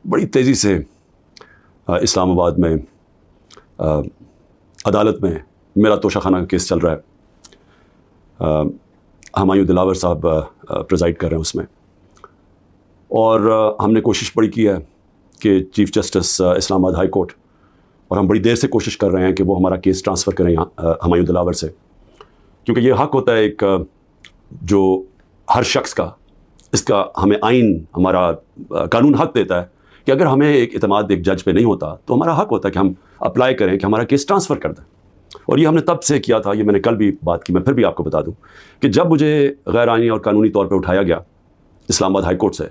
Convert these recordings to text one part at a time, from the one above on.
بڑی تیزی سے اسلام آباد میں عدالت میں میرا توشہ خانہ کا کیس چل رہا ہے. ہمایوں دلاور صاحب پریزائڈ کر رہے ہیں اس میں, اور ہم نے کوشش بڑی کی ہے کہ چیف جسٹس اسلام آباد ہائی کورٹ, اور ہم بڑی دیر سے کوشش کر رہے ہیں کہ وہ ہمارا کیس ٹرانسفر کریں ہمایوں دلاور سے, کیونکہ یہ حق ہوتا ہے ایک جو ہر شخص کا, اس کا ہمیں آئین, ہمارا قانون حق دیتا ہے کہ اگر ہمیں ایک اعتماد ایک جج پہ نہیں ہوتا تو ہمارا حق ہوتا ہے کہ ہم اپلائی کریں کہ ہمارا کیس ٹرانسفر کر دیں. اور یہ ہم نے تب سے کیا تھا, یہ میں نے کل بھی بات کی, میں پھر بھی آپ کو بتا دوں کہ جب مجھے غیر آئینی اور قانونی طور پہ اٹھایا گیا اسلام آباد ہائی کورٹ سے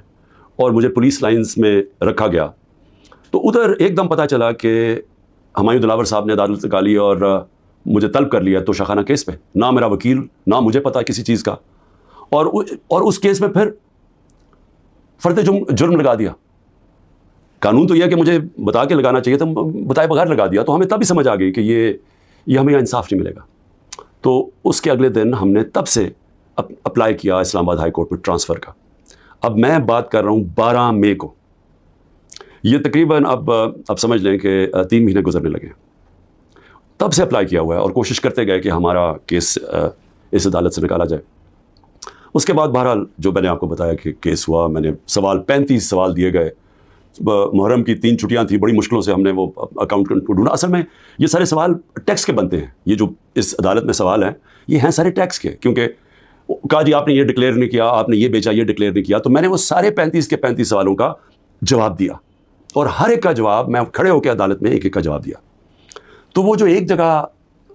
اور مجھے پولیس لائنز میں رکھا گیا, تو ادھر ایک دم پتہ چلا کہ ہمایوں دلاور صاحب نے عدالت نکالی اور مجھے طلب کر لیا توشہ خانہ کیس پہ. نہ میرا وکیل, نہ مجھے پتا کسی چیز کا, اور اس کیس میں پھر فرد جرم لگا دیا. قانون تو یہ ہے کہ مجھے بتا کے لگانا چاہیے تھا, بتائے بغیر لگا دیا. تو ہمیں تب ہی سمجھ آ گئی کہ یہ ہمیں انصاف نہیں ملے گا. تو اس کے اگلے دن ہم نے تب سے اپلائی کیا اسلام آباد ہائی کورٹ میں ٹرانسفر کا. اب میں بات کر رہا ہوں 12 مئی کو, یہ تقریباً اب سمجھ لیں کہ 3 مہینے گزرنے لگے. تب سے اپلائی کیا ہوا ہے اور کوشش کرتے گئے کہ ہمارا کیس اس عدالت سے نکالا جائے. اس کے بعد بہرحال جو میں نے آپ کو بتایا کہ کیس ہوا, میں نے 35 سوال دیے گئے. محرم کی 3 چھٹیاں تھیں, بڑی مشکلوں سے ہم نے وہ اکاؤنٹنٹ کو ڈھونڈا. اصل میں یہ سارے سوال ٹیکس کے بنتے ہیں, یہ جو اس عدالت میں سوال ہیں یہ ہیں سارے ٹیکس کے, کیونکہ کہا جی آپ نے یہ ڈکلیئر نہیں کیا, آپ نے یہ بیچا, یہ ڈکلیئر نہیں کیا. تو میں نے وہ سارے 35 کے 35 سوالوں کا جواب دیا, اور ہر ایک کا جواب میں کھڑے ہو کے عدالت میں ایک ایک کا جواب دیا. تو وہ جو ایک جگہ,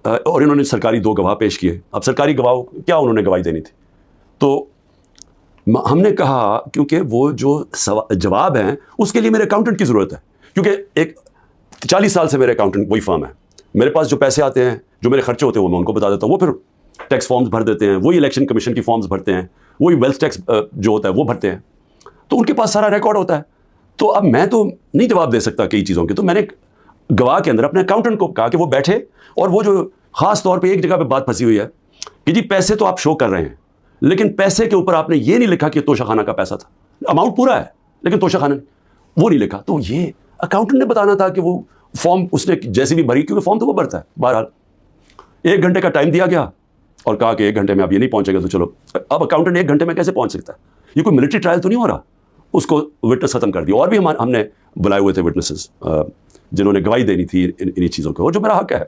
اور انہوں نے سرکاری 2 گواہ پیش کیے. اب سرکاری گواہ کیا انہوں نے گواہی دینی تھی, تو ہم نے کہا کیونکہ وہ جو جواب ہیں اس کے لیے میرے اکاؤنٹنٹ کی ضرورت ہے, کیونکہ ایک 40 سال سے میرے اکاؤنٹنٹ وہی فرم ہے. میرے پاس جو پیسے آتے ہیں, جو میرے خرچے ہوتے ہیں, وہ میں ان کو بتا دیتا ہوں. وہ پھر ٹیکس فارمز بھر دیتے ہیں, وہی الیکشن کمیشن کی فارمز بھرتے ہیں, وہی ویلتھ ٹیکس جو ہوتا ہے وہ بھرتے ہیں. تو ان کے پاس سارا ریکارڈ ہوتا ہے. تو اب میں تو نہیں جواب دے سکتا کئی چیزوں کے. تو میں نے گواہ کے اندر اپنے اکاؤنٹنٹ کو کہا کہ وہ بیٹھے, اور وہ جو خاص طور پہ ایک جگہ پہ بات پھنسی ہوئی ہے کہ جی پیسے تو آپ شو کر رہے ہیں, لیکن پیسے کے اوپر آپ نے یہ نہیں لکھا کہ توشہ خانہ کا پیسہ تھا. اماؤنٹ پورا ہے لیکن توشہ خانہ وہ نہیں لکھا. تو یہ اکاؤنٹنٹ نے بتانا تھا کہ وہ فارم اس نے جیسے بھی بھری, کیونکہ فارم تو وہ بھرتا ہے. بہرحال 1 گھنٹے کا ٹائم دیا گیا اور کہا کہ 1 گھنٹے میں اب یہ نہیں پہنچے گا. تو چلو, اب اکاؤنٹنٹ 1 گھنٹے میں کیسے پہنچ سکتا ہے, یہ کوئی ملٹری ٹرائل تو نہیں ہو رہا. اس کو وٹنس ختم کر دیا, اور بھی ہم نے بلائے ہوئے تھے وٹنسز جنہوں نے گواہی دینی تھی انہی چیزوں کو, اور جو میرا حق ہے.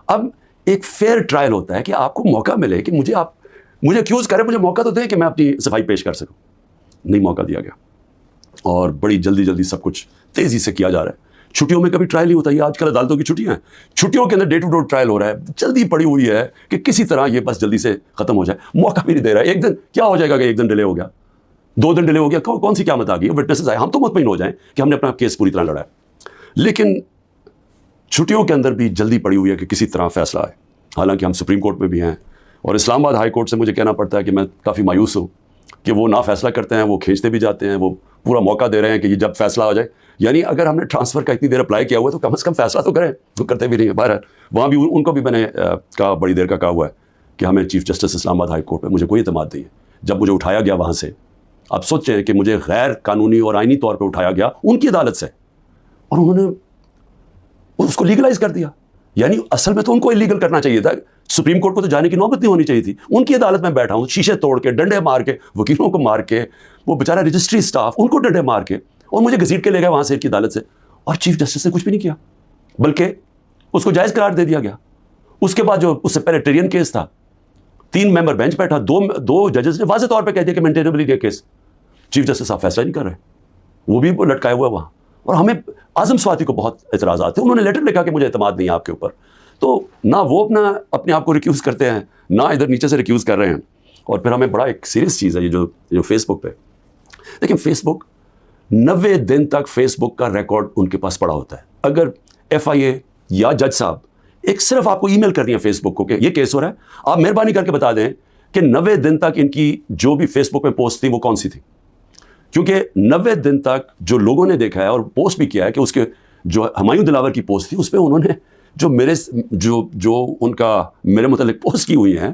اب ایک فیئر ٹرائل ہوتا ہے کہ آپ کو موقع ملے کہ مجھے ایکیوز کریں, مجھے موقع تو دیں کہ میں اپنی صفائی پیش کر سکوں. نہیں موقع دیا گیا, اور بڑی جلدی سب کچھ تیزی سے کیا جا رہا ہے. چھٹیوں میں کبھی ٹرائل نہیں ہوتا. یہ آج کل عدالتوں کی چھٹیاں ہیں, چھٹیوں کے another day to day trial ہو رہا ہے. جلدی پڑی ہوئی ہے کہ کسی طرح یہ بس جلدی سے ختم ہو جائے. موقع بھی نہیں دے رہا ہے. 1 دن کیا ہو جائے گا کہ 1 دن ڈیلے ہو گیا, 2 دن ڈیلے ہو گیا, کون سی قیامت آ گئی. وٹنسز آئے, ہم تو مطمئن ہو جائیں کہ ہم نے اپنا کیس پوری طرح لڑا ہے. لیکن چھٹیوں کے اندر بھی جلدی پڑی ہوئی ہے کہ کسی طرح فیصلہ آئے. حالانکہ ہم سپریم کورٹ میں بھی ہیں, اور اسلام آباد ہائی کورٹ سے مجھے کہنا پڑتا ہے کہ میں کافی مایوس ہوں کہ وہ نہ فیصلہ کرتے ہیں, وہ کھینچتے بھی جاتے ہیں, وہ پورا موقع دے رہے ہیں کہ یہ جب فیصلہ ہو جائے. یعنی اگر ہم نے ٹرانسفر کا اتنی دیر اپلائی کیا ہوا ہے تو کم از کم فیصلہ تو کریں. وہ کرتے بھی نہیں ہیں. بہرحال وہاں بھی ان کو بھی میں نے کہا, بڑی دیر کا کہا ہوا ہے کہ ہمیں چیف جسٹس اسلام آباد ہائی کورٹ پہ مجھے کوئی اعتماد نہیں ہے. جب مجھے اٹھایا گیا وہاں سے, آپ سوچیں کہ مجھے غیر قانونی اور آئینی طور پہ اٹھایا گیا ان کی عدالت سے, اور انہوں نے اس کو لیگلائز کر دیا. یعنی اصل میں تو ان کو انلیگل کرنا چاہیے تھا. سپریم کورٹ کو تو جانے کی نوبت نہیں ہونی چاہیے تھی. ان کی عدالت میں بیٹھا ہوں, شیشے توڑ کے, ڈنڈے مار کے, وکیلوں کو مار کے, وہ بیچارہ رجسٹری اسٹاف ان کو ڈنڈے مار کے, اور مجھے گھسیٹ کے لے گئے وہاں سے کی عدالت سے. اور چیف جسٹس نے کچھ بھی نہیں کیا, بلکہ اس کو جائز قرار دے دیا گیا. اس کے بعد جو اس سے پہلے ٹرین کیس تھا, 3 ممبر بینچ بیٹھا, 2 ججز نے واضح طور پہ کہہ دیا کہ مینٹینیبل ہے کیس. چیف جسٹس صاحب فیصلہ نہیں کر رہے, وہ بھی لٹکائے ہوا وہاں. اور ہمیں اعظم سواتی کو بہت اعتراضات ہیں. انہوں نے لیٹر لکھا کہ مجھے اعتماد نہیں ہے آپ کے اوپر. تو نہ وہ اپنے آپ کو ریکیوز کرتے ہیں, نہ ادھر نیچے سے ریکیوز کر رہے ہیں. اور پھر ہمیں بڑا ایک سیریس چیز ہے یہ جو فیس بک پہ, لیکن فیس بک 90 دن تک فیس بک کا ریکارڈ ان کے پاس پڑا ہوتا ہے. اگر FIA یا جج صاحب ایک صرف آپ کو ای میل کرنی ہے فیس بک کو کہ یہ کیس ہو رہا ہے, آپ مہربانی کر کے بتا دیں کہ 90 دن تک ان کی جو بھی فیس بک میں پوسٹ تھی وہ کون سی تھی. کیونکہ 90 دن تک جو لوگوں نے دیکھا ہے اور پوسٹ بھی کیا ہے کہ اس کے جو ہمایوں دلاور کی پوسٹ تھی, اس پہ انہوں نے جو ان کا میرے متعلق پوسٹ کی ہوئی ہیں,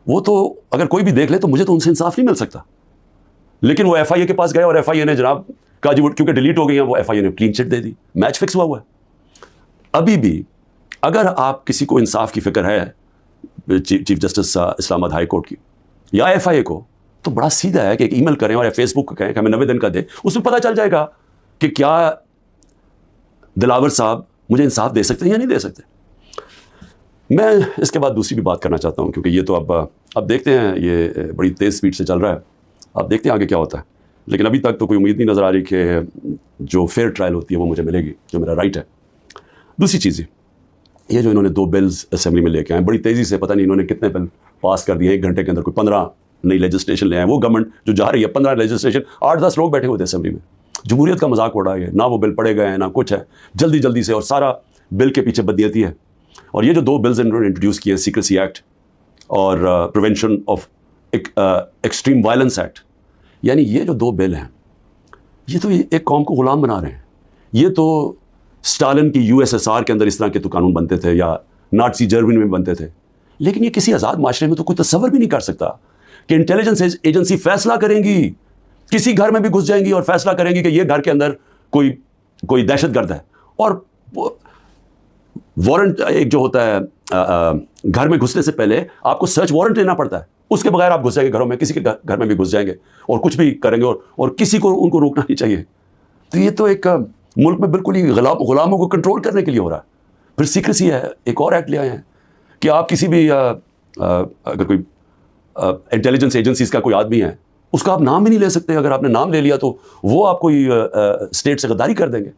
وہ تو اگر کوئی بھی دیکھ لے تو مجھے تو ان سے انصاف نہیں مل سکتا. لیکن وہ FIA کے پاس گئے اور FIA نے جناب کہا جی وہ کیونکہ ڈیلیٹ ہو گئی ہیں وہ ایف آئی اے نے کلین چٹ دے دی, میچ فکس ہوا ہے. ابھی بھی اگر آپ کسی کو انصاف کی فکر ہے چیف جسٹس اسلام آباد ہائی کورٹ کی یا ایف آئی اے کو, تو بڑا سیدھا ہے کہ ایک ای میل کریں اور فیس بک کو کہیں کہ ہمیں 90 دن کا دیں, اس میں پتہ چل جائے گا کہ کیا دلاور صاحب مجھے انصاف دے سکتے ہیں یا نہیں دے سکتے. میں اس کے بعد دوسری بھی بات کرنا چاہتا ہوں, کیونکہ یہ تو اب دیکھتے ہیں, یہ بڑی تیز سپیڈ سے چل رہا ہے, اب دیکھتے ہیں آگے کیا ہوتا ہے. لیکن ابھی تک تو کوئی امید نہیں نظر آ رہی کہ جو فیئر ٹرائل ہوتی ہے وہ مجھے ملے گی, جو میرا رائٹ ہے. دوسری چیز یہ جو انہوں نے 2 بلز اسمبلی میں لے کے آئے بڑی تیزی سے, پتہ نہیں انہوں نے کتنے بل پاس کر دیے 1 گھنٹے کے اندر, کوئی 15 نئی لیجسلیشن لے آئے. وہ گورنمنٹ جو جا رہی ہے 15 لیجسلیشن, 8-10 لوگ بیٹھے ہوئے تھے اسمبلی میں, جمہوریت کا مذاق اڑا ہے, نہ وہ بل پڑے گئے ہیں نہ کچھ ہے, جلدی جلدی سے, اور سارا بل کے پیچھے بدنیتی ہے. اور یہ جو 2 بلز انہوں نے انٹروڈیوس کیے ہیں, سیکریسی ایکٹ اور prevention of extreme violence act, یعنی یہ جو 2 بل ہیں یہ تو ایک قوم کو غلام بنا رہے ہیں. یہ تو اسٹالن کی USSR کے اندر اس طرح کے تو قانون بنتے تھے, یا نازی جرمنی میں بنتے تھے, لیکن یہ کسی آزاد معاشرے میں تو کوئی تصور بھی نہیں کر سکتا کہ انٹیلیجنس ایجنسی فیصلہ کریں گی, کسی گھر میں بھی گھس جائیں گی اور فیصلہ کریں گی کہ یہ گھر کے اندر کوئی دہشت گرد ہے, اور وارنٹ ایک جو ہوتا ہے گھر میں گھسنے سے پہلے آپ کو سرچ وارنٹ لینا پڑتا ہے, اس کے بغیر آپ گھس جائیں گے گھروں میں, کسی کے گھر میں بھی گھس جائیں گے اور کچھ بھی کریں گے, اور کسی کو ان کو روکنا نہیں چاہیے. تو یہ تو ایک ملک میں بالکل ہی غلاموں کو کنٹرول کرنے کے لیے ہو رہا ہے. پھر سیکریسی ہے, ایک اور ایکٹ لے آئے ہیں کہ آپ کسی بھی اگر کوئی انٹیلیجنس ایجنسیز کا کوئی آدمی ہے اس کا آپ نام بھی نہیں لے سکتے, اگر آپ نے نام لے لیا تو وہ آپ کوئی اسٹیٹ سے غداری کر دیں گے.